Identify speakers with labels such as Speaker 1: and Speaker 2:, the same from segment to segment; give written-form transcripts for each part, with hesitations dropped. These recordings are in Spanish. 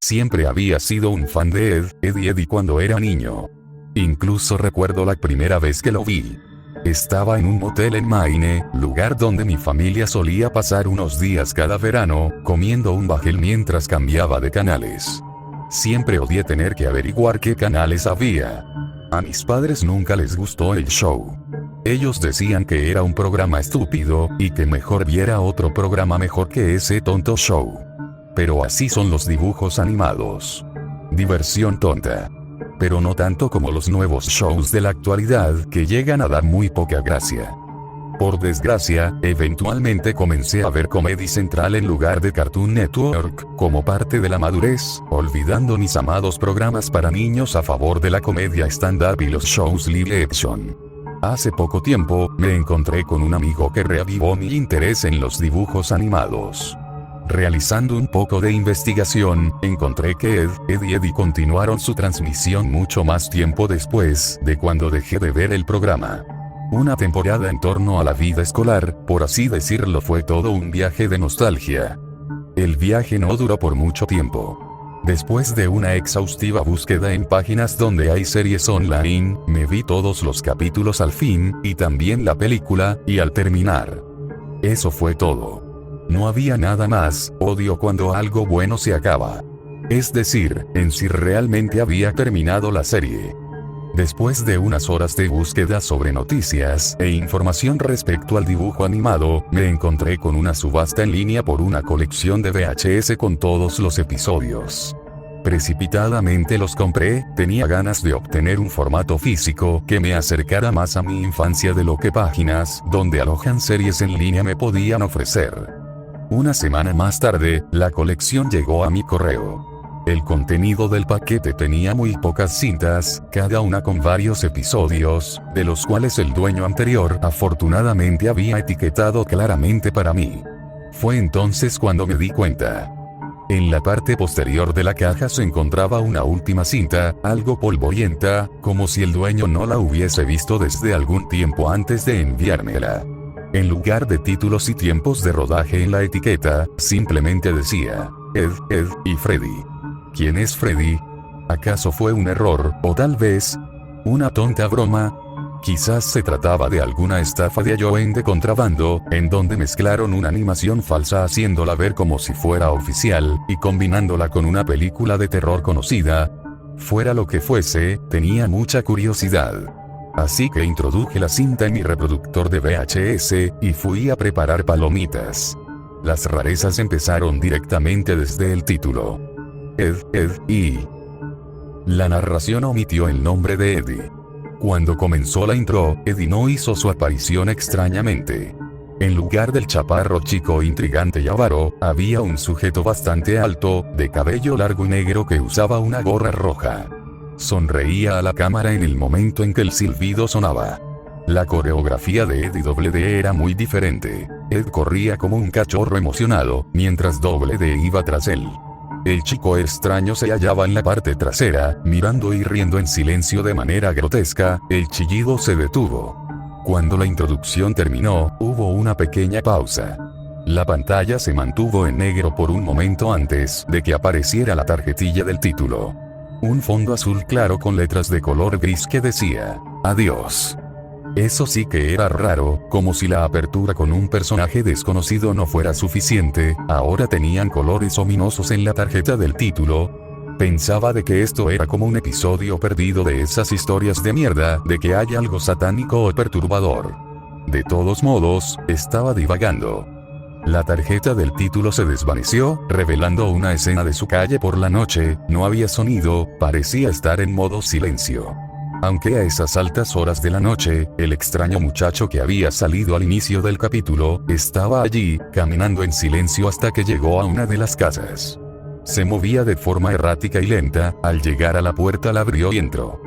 Speaker 1: Siempre había sido un fan de Ed y Eddy cuando era niño. Incluso recuerdo la primera vez que lo vi. Estaba en un motel en Maine, lugar donde mi familia solía pasar unos días cada verano, comiendo un bajel mientras cambiaba de canales. Siempre odié tener que averiguar qué canales había. A mis padres nunca les gustó el show. Ellos decían que era un programa estúpido, y que mejor viera otro programa mejor que ese tonto show. Pero así son los dibujos animados. Diversión tonta. Pero no tanto como los nuevos shows de la actualidad que llegan a dar muy poca gracia. Por desgracia, eventualmente comencé a ver Comedy Central en lugar de Cartoon Network, como parte de la madurez, olvidando mis amados programas para niños a favor de la comedia stand-up y los shows live action. Hace poco tiempo, me encontré con un amigo que reavivó mi interés en los dibujos animados. Realizando un poco de investigación, encontré que Ed y Eddy continuaron su transmisión mucho más tiempo después de cuando dejé de ver el programa. Una temporada en torno a la vida escolar, por así decirlo, fue todo un viaje de nostalgia. El viaje no duró por mucho tiempo. Después de una exhaustiva búsqueda en páginas donde hay series online, me vi todos los capítulos al fin, y también la película, y al terminar. Eso fue todo. No había nada más. Odio cuando algo bueno se acaba. Es decir, en si realmente había terminado la serie. Después de unas horas de búsqueda sobre noticias e información respecto al dibujo animado, me encontré con una subasta en línea por una colección de VHS con todos los episodios. Precipitadamente los compré. Tenía ganas de obtener un formato físico que me acercara más a mi infancia de lo que páginas donde alojan series en línea me podían ofrecer. Una semana más tarde, la colección llegó a mi correo. El contenido del paquete tenía muy pocas cintas, cada una con varios episodios, de los cuales el dueño anterior afortunadamente había etiquetado claramente para mí. Fue entonces cuando me di cuenta. En la parte posterior de la caja se encontraba una última cinta, algo polvorienta, como si el dueño no la hubiese visto desde algún tiempo antes de enviármela. En lugar de títulos y tiempos de rodaje en la etiqueta, simplemente decía, Ed y Freddy. ¿Quién es Freddy? ¿Acaso fue un error, o tal vez una tonta broma? Quizás se trataba de alguna estafa de Joen de contrabando, en donde mezclaron una animación falsa haciéndola ver como si fuera oficial, y combinándola con una película de terror conocida. Fuera lo que fuese, tenía mucha curiosidad. Así que introduje la cinta en mi reproductor de VHS, y fui a preparar palomitas. Las rarezas empezaron directamente desde el título. Ed y... La narración omitió el nombre de Eddy. Cuando comenzó la intro, Eddy no hizo su aparición extrañamente. En lugar del chaparro chico intrigante y avaro, había un sujeto bastante alto, de cabello largo y negro que usaba una gorra roja. Sonreía a la cámara en el momento en que el silbido sonaba. La coreografía de Ed y D era muy diferente. Ed corría como un cachorro emocionado, mientras D iba tras él. El chico extraño se hallaba en la parte trasera, mirando y riendo en silencio de manera grotesca. El chillido se detuvo. Cuando la introducción terminó, hubo una pequeña pausa. La pantalla se mantuvo en negro por un momento antes de que apareciera la tarjetilla del título. Un fondo azul claro con letras de color gris que decía, adiós. Eso sí que era raro, como si la apertura con un personaje desconocido no fuera suficiente, ahora tenían colores ominosos en la tarjeta del título. Pensaba de que esto era como un episodio perdido de esas historias de mierda, de que hay algo satánico o perturbador. De todos modos, estaba divagando. La tarjeta del título se desvaneció, revelando una escena de su calle por la noche. No había sonido, parecía estar en modo silencio. Aunque a esas altas horas de la noche, el extraño muchacho que había salido al inicio del capítulo, estaba allí, caminando en silencio hasta que llegó a una de las casas. Se movía de forma errática y lenta. Al llegar a la puerta la abrió y entró.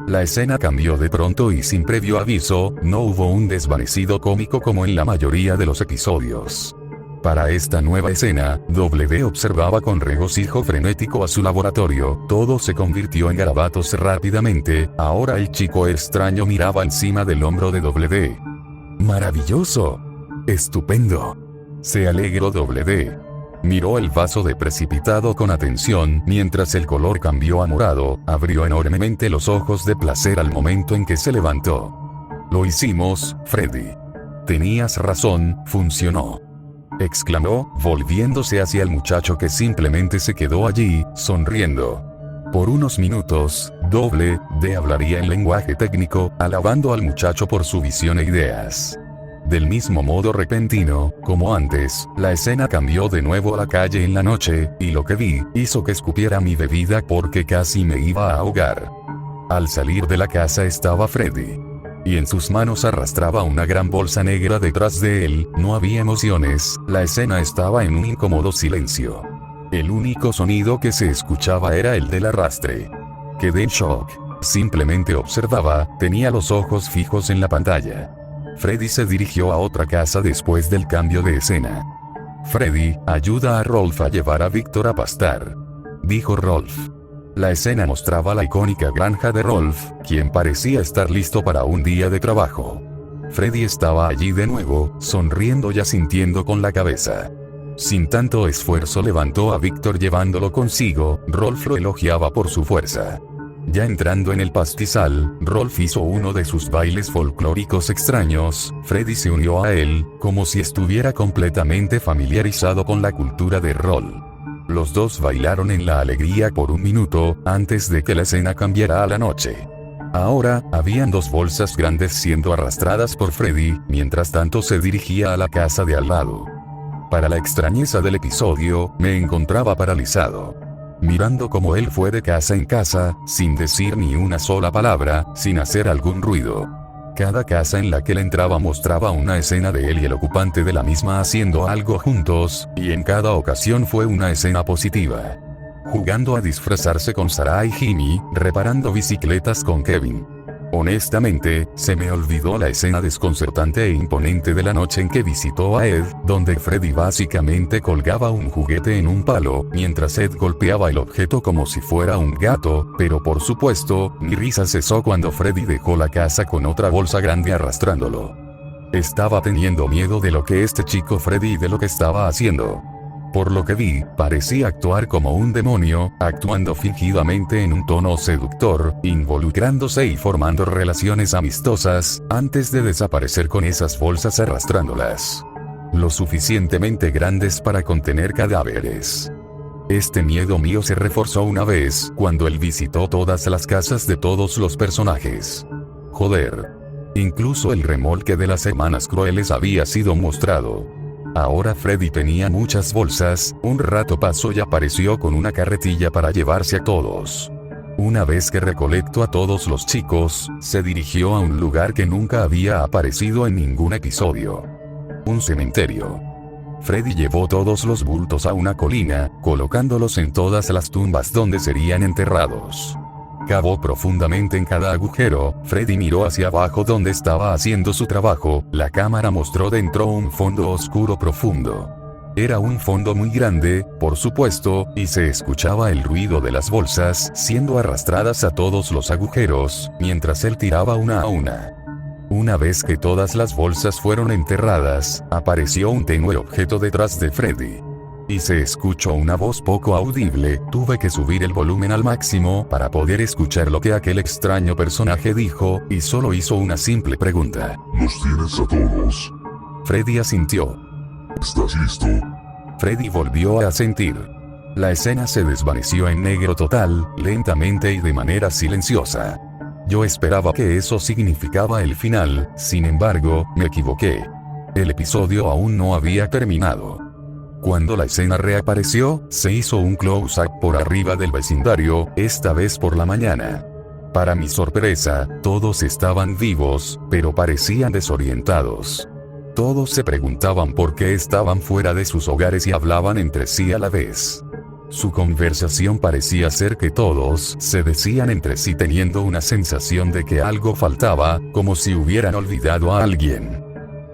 Speaker 1: La escena cambió de pronto y sin previo aviso. No hubo un desvanecido cómico como en la mayoría de los episodios. Para esta nueva escena, W observaba con regocijo frenético a su laboratorio. Todo se convirtió en garabatos rápidamente. Ahora el chico extraño miraba encima del hombro de W. ¡Maravilloso! ¡Estupendo! Se alegró W. Miró el vaso de precipitado con atención mientras el color cambió a morado, abrió enormemente los ojos de placer al momento en que se levantó. Lo hicimos, Freddy. Tenías razón, funcionó. Exclamó, volviéndose hacia el muchacho que simplemente se quedó allí, sonriendo. Por unos minutos, Doble D hablaría en lenguaje técnico, alabando al muchacho por su visión e ideas. Del mismo modo repentino, como antes, la escena cambió de nuevo a la calle en la noche, y lo que vi, hizo que escupiera mi bebida porque casi me iba a ahogar. Al salir de la casa estaba Freddy. Y en sus manos arrastraba una gran bolsa negra detrás de él, no había emociones, la escena estaba en un incómodo silencio. El único sonido que se escuchaba era el del arrastre. Quedé en shock. Simplemente observaba, tenía los ojos fijos en la pantalla. Freddy se dirigió a otra casa después del cambio de escena. Freddy, ayuda a Rolf a llevar a Víctor a pastar, dijo Rolf. La escena mostraba la icónica granja de Rolf, quien parecía estar listo para un día de trabajo. Freddy estaba allí de nuevo, sonriendo y asintiendo con la cabeza. Sin tanto esfuerzo levantó a Víctor llevándolo consigo, Rolf lo elogiaba por su fuerza. Ya entrando en el pastizal, Rolf hizo uno de sus bailes folclóricos extraños, Freddy se unió a él, como si estuviera completamente familiarizado con la cultura de rol. Los dos bailaron en la alegría por un minuto, antes de que la escena cambiara a la noche. Ahora, habían dos bolsas grandes siendo arrastradas por Freddy, mientras tanto se dirigía a la casa de al lado. Para la extrañeza del episodio, me encontraba paralizado. Mirando cómo él fue de casa en casa, sin decir ni una sola palabra, sin hacer algún ruido. Cada casa en la que él entraba mostraba una escena de él y el ocupante de la misma haciendo algo juntos, y en cada ocasión fue una escena positiva. Jugando a disfrazarse con Sarah y Jimmy, reparando bicicletas con Kevin. Honestamente, se me olvidó la escena desconcertante e imponente de la noche en que visitó a Ed, donde Freddy básicamente colgaba un juguete en un palo, mientras Ed golpeaba el objeto como si fuera un gato, pero por supuesto, mi risa cesó cuando Freddy dejó la casa con otra bolsa grande arrastrándolo. Estaba teniendo miedo de lo que este chico Freddy y de lo que estaba haciendo. Por lo que vi, parecía actuar como un demonio, actuando fingidamente en un tono seductor, involucrándose y formando relaciones amistosas, antes de desaparecer con esas bolsas arrastrándolas. Lo suficientemente grandes para contener cadáveres. Este miedo mío se reforzó una vez, cuando él visitó todas las casas de todos los personajes. Joder. Incluso el remolque de las Hermanas Crueles había sido mostrado. Ahora Freddy tenía muchas bolsas, un rato pasó y apareció con una carretilla para llevarse a todos. Una vez que recolectó a todos los chicos, se dirigió a un lugar que nunca había aparecido en ningún episodio. Un cementerio. Freddy llevó todos los bultos a una colina, colocándolos en todas las tumbas donde serían enterrados. Cavó profundamente en cada agujero, Freddy miró hacia abajo donde estaba haciendo su trabajo, la cámara mostró dentro un fondo oscuro profundo. Era un fondo muy grande, por supuesto, y se escuchaba el ruido de las bolsas siendo arrastradas a todos los agujeros, mientras él tiraba una a una. Una vez que todas las bolsas fueron enterradas, apareció un tenue objeto detrás de Freddy. Y se escuchó una voz poco audible, tuve que subir el volumen al máximo para poder escuchar lo que aquel extraño personaje dijo, y solo hizo una simple pregunta.
Speaker 2: ¿Los tienes a todos?
Speaker 1: Freddy asintió.
Speaker 2: ¿Estás listo?
Speaker 1: Freddy volvió a asentir. La escena se desvaneció en negro total, lentamente y de manera silenciosa. Yo esperaba que eso significaba el final, sin embargo, me equivoqué. El episodio aún no había terminado. Cuando la escena reapareció, se hizo un close-up por arriba del vecindario, esta vez por la mañana. Para mi sorpresa, todos estaban vivos, pero parecían desorientados. Todos se preguntaban por qué estaban fuera de sus hogares y hablaban entre sí a la vez. Su conversación parecía ser que todos se decían entre sí teniendo una sensación de que algo faltaba, como si hubieran olvidado a alguien.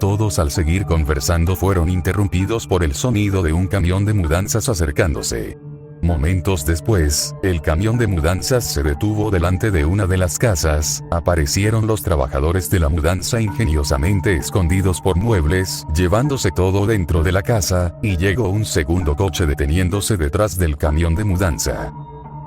Speaker 1: Todos al seguir conversando fueron interrumpidos por el sonido de un camión de mudanzas acercándose. Momentos después, el camión de mudanzas se detuvo delante de una de las casas, aparecieron los trabajadores de la mudanza ingeniosamente escondidos por muebles, llevándose todo dentro de la casa, y llegó un segundo coche deteniéndose detrás del camión de mudanza.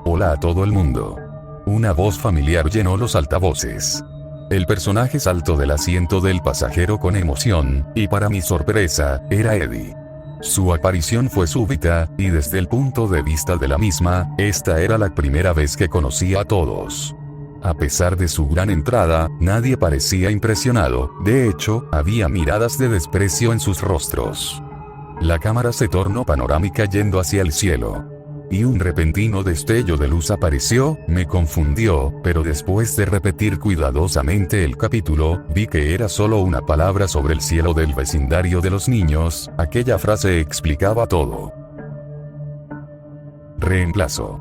Speaker 1: Hola a todo el mundo. Una voz familiar llenó los altavoces. El personaje saltó del asiento del pasajero con emoción, y para mi sorpresa, era Eddie. Su aparición fue súbita, y desde el punto de vista de la misma, esta era la primera vez que conocía a todos. A pesar de su gran entrada, nadie parecía impresionado, de hecho, había miradas de desprecio en sus rostros. La cámara se tornó panorámica yendo hacia el cielo. Y un repentino destello de luz apareció, me confundió, pero después de repetir cuidadosamente el capítulo, vi que era solo una palabra sobre el cielo del vecindario de los niños, aquella frase explicaba todo. Reemplazo.